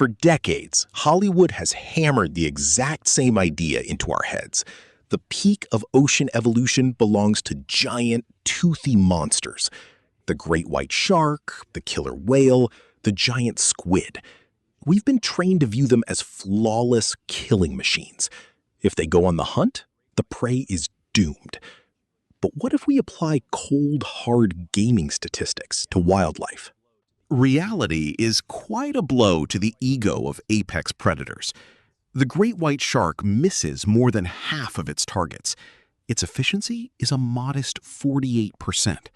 For decades, Hollywood has hammered the exact same idea into our heads. The peak of ocean evolution belongs to giant, toothy monsters. The great white shark, the killer whale, the giant squid. We've been trained to view them as flawless killing machines. If they go on the hunt, the prey is doomed. But what if we apply cold, hard gaming statistics to wildlife? Reality is quite a blow to the ego of apex predators. The great white shark misses more than half of its targets. Its efficiency is a modest 48%.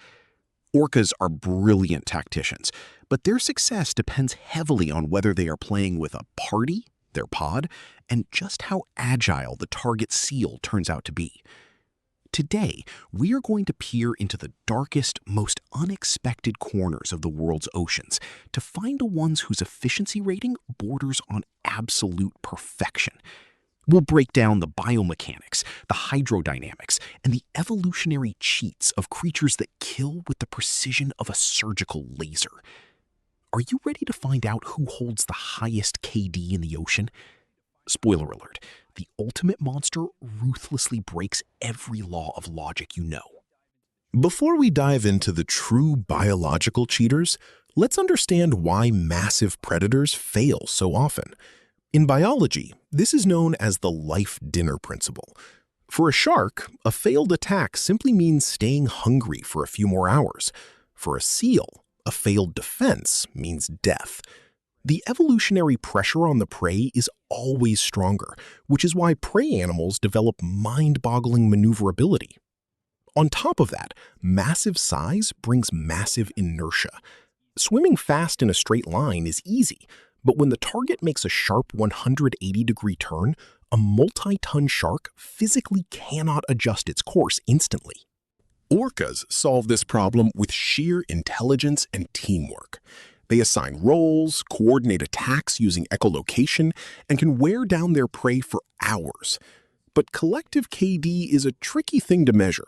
Orcas are brilliant tacticians, but their success depends heavily on whether they are playing with a party, their pod, and just how agile the target seal turns out to be. Today, we are going to peer into the darkest, most unexpected corners of the world's oceans to find the ones whose efficiency rating borders on absolute perfection. We'll break down the biomechanics, the hydrodynamics, and the evolutionary cheats of creatures that kill with the precision of a surgical laser. Are you ready to find out who holds the highest KD in the ocean? Spoiler alert, the ultimate monster ruthlessly breaks every law of logic you know. Before we dive into the true biological cheaters, let's understand why massive predators fail so often. In biology, this is known as the life dinner principle. For a shark, a failed attack simply means staying hungry for a few more hours. For a seal, a failed defense means death. The evolutionary pressure on the prey is always stronger, which is why prey animals develop mind-boggling maneuverability. On top of that, massive size brings massive inertia. Swimming fast in a straight line is easy, but when the target makes a sharp 180-degree turn, a multi-ton shark physically cannot adjust its course instantly. Orcas solve this problem with sheer intelligence and teamwork. They assign roles, coordinate attacks using echolocation, and can wear down their prey for hours. But collective KD is a tricky thing to measure.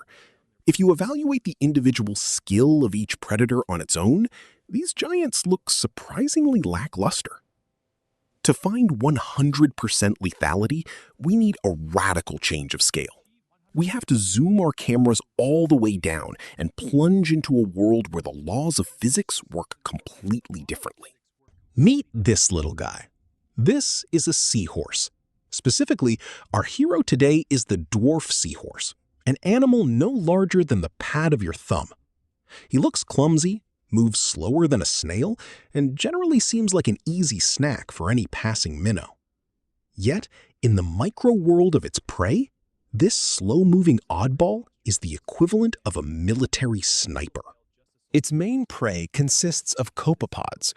If you evaluate the individual skill of each predator on its own, these giants look surprisingly lackluster. To find 100% lethality, we need a radical change of scale. We have to zoom our cameras all the way down and plunge into a world where the laws of physics work completely differently. Meet this little guy. This is a seahorse. Specifically, our hero today is the dwarf seahorse, an animal no larger than the pad of your thumb. He looks clumsy, moves slower than a snail, and generally seems like an easy snack for any passing minnow. Yet, in the micro-world of its prey, this slow-moving oddball is the equivalent of a military sniper. Its main prey consists of copepods.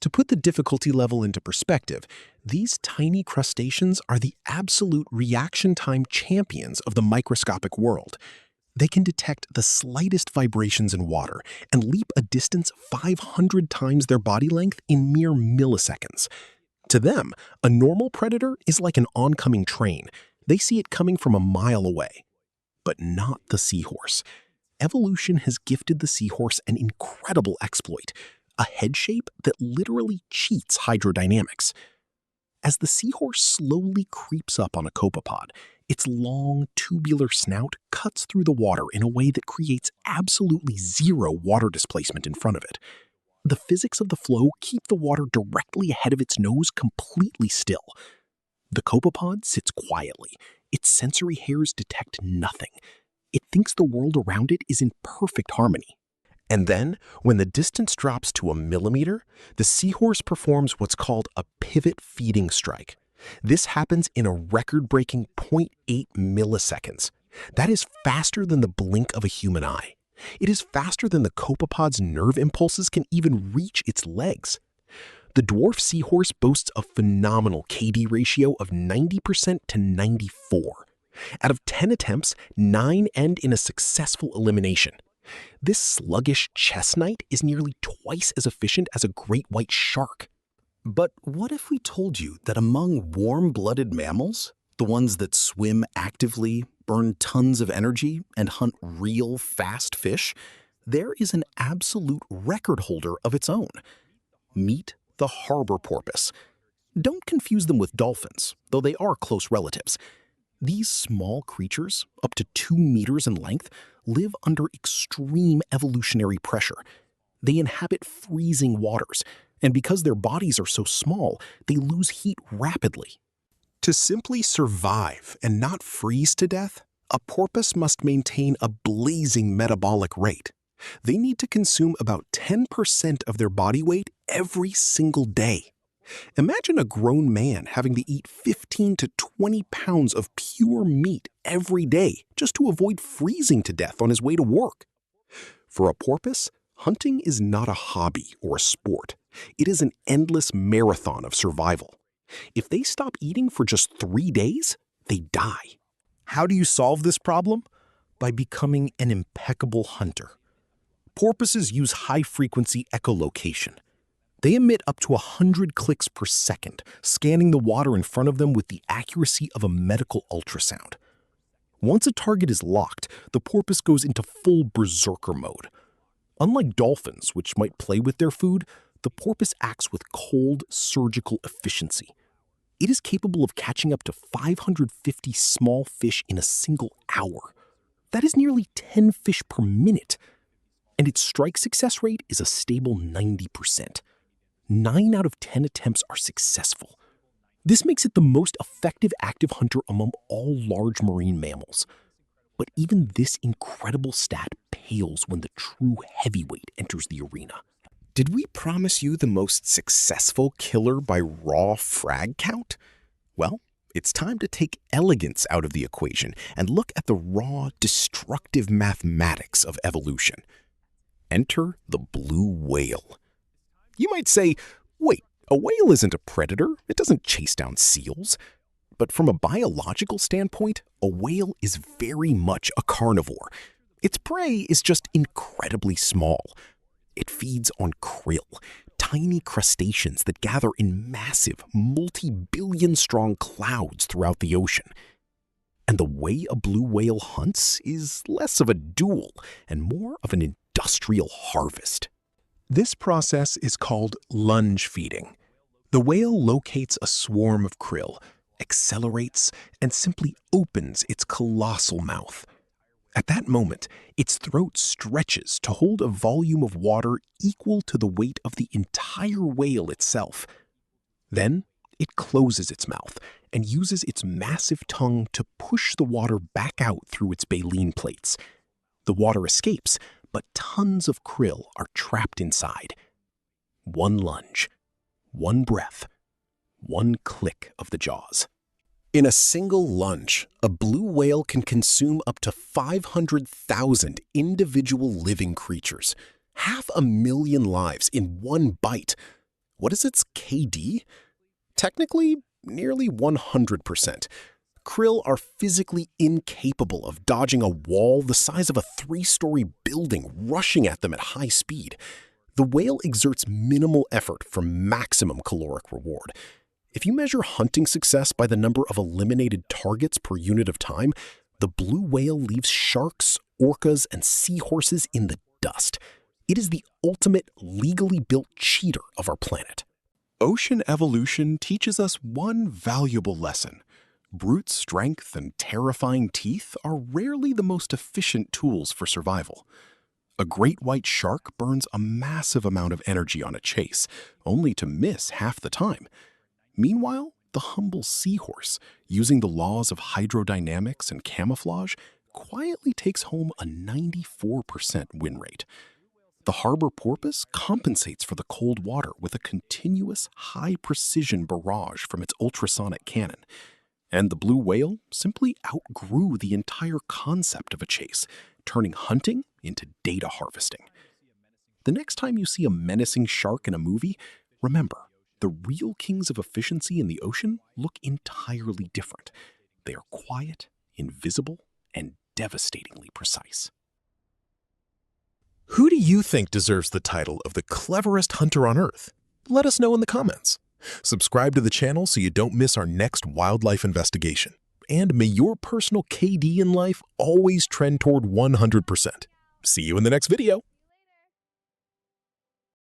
To put the difficulty level into perspective, these tiny crustaceans are the absolute reaction time champions of the microscopic world. They can detect the slightest vibrations in water and leap a distance 500 times their body length in mere milliseconds. To them, a normal predator is like an oncoming train. They see it coming from a mile away. But not the seahorse. Evolution has gifted the seahorse an incredible exploit, a head shape that literally cheats hydrodynamics. As the seahorse slowly creeps up on a copepod, its long, tubular snout cuts through the water in a way that creates absolutely zero water displacement in front of it. The physics of the flow keep the water directly ahead of its nose completely still. The copepod sits quietly. Its sensory hairs detect nothing. It thinks the world around it is in perfect harmony. And then, when the distance drops to a millimeter, the seahorse performs what's called a pivot feeding strike. This happens in a record-breaking 0.8 milliseconds. That is faster than the blink of a human eye. It is faster than the copepod's nerve impulses can even reach its legs. The dwarf seahorse boasts a phenomenal KD ratio of 90% to 94. Out of 10 attempts, 9 end in a successful elimination. This sluggish chess knight is nearly twice as efficient as a great white shark. But what if we told you that among warm-blooded mammals, the ones that swim actively, burn tons of energy, and hunt real fast fish, there is an absolute record holder of its own? Meet the harbor porpoise. Don't confuse them with dolphins, though they are close relatives. These small creatures, up to 2 meters in length, live under extreme evolutionary pressure. They inhabit freezing waters, and because their bodies are so small, they lose heat rapidly. To simply survive and not freeze to death, a porpoise must maintain a blazing metabolic rate. They need to consume about 10% of their body weight every single day. Imagine a grown man having to eat 15 to 20 pounds of pure meat every day just to avoid freezing to death on his way to work. For a porpoise, hunting is not a hobby or a sport. It is an endless marathon of survival. If they stop eating for just 3 days, they die. How do you solve this problem? By becoming an impeccable hunter. Porpoises use high-frequency echolocation. They emit up to 100 clicks per second, scanning the water in front of them with the accuracy of a medical ultrasound. Once a target is locked, the porpoise goes into full berserker mode. Unlike dolphins, which might play with their food, the porpoise acts with cold, surgical efficiency. It is capable of catching up to 550 small fish in a single hour. That is nearly 10 fish per minute. And its strike success rate is a stable 90%. 9 out of 10 attempts are successful. This makes it the most effective active hunter among all large marine mammals. But even this incredible stat pales when the true heavyweight enters the arena. Did we promise you the most successful killer by raw frag count? Well, it's time to take elegance out of the equation and look at the raw, destructive mathematics of evolution. Enter the blue whale. You might say, wait, a whale isn't a predator. It doesn't chase down seals. But from a biological standpoint, a whale is very much a carnivore. Its prey is just incredibly small. It feeds on krill, tiny crustaceans that gather in massive, multi-billion-strong clouds throughout the ocean. And the way a blue whale hunts is less of a duel and more of an industrial harvest. This process is called lunge feeding. The whale locates a swarm of krill, accelerates, and simply opens its colossal mouth. At that moment, its throat stretches to hold a volume of water equal to the weight of the entire whale itself. Then, it closes its mouth and uses its massive tongue to push the water back out through its baleen plates. The water escapes, but tons of krill are trapped inside. One lunge, one breath, one click of the jaws. In a single lunge, a blue whale can consume up to 500,000 individual living creatures, 500,000 lives in one bite. What is its KD? Technically, nearly 100%. Krill are physically incapable of dodging a wall the size of a 3-story building rushing at them at high speed. The whale exerts minimal effort for maximum caloric reward. If you measure hunting success by the number of eliminated targets per unit of time, the blue whale leaves sharks, orcas, and seahorses in the dust. It is the ultimate legally built cheater of our planet. Ocean evolution teaches us one valuable lesson. Brute strength and terrifying teeth are rarely the most efficient tools for survival. A great white shark burns a massive amount of energy on a chase, only to miss half the time. Meanwhile, the humble seahorse, using the laws of hydrodynamics and camouflage, quietly takes home a 94% win rate. The harbor porpoise compensates for the cold water with a continuous, high-precision barrage from its ultrasonic cannon. And the blue whale simply outgrew the entire concept of a chase, turning hunting into data harvesting. The next time you see a menacing shark in a movie, remember, the real kings of efficiency in the ocean look entirely different. They are quiet, invisible, and devastatingly precise. Who do you think deserves the title of the cleverest hunter on Earth? Let us know in the comments. Subscribe to the channel so you don't miss our next wildlife investigation. And may your personal KD in life always trend toward 100%. See you in the next video.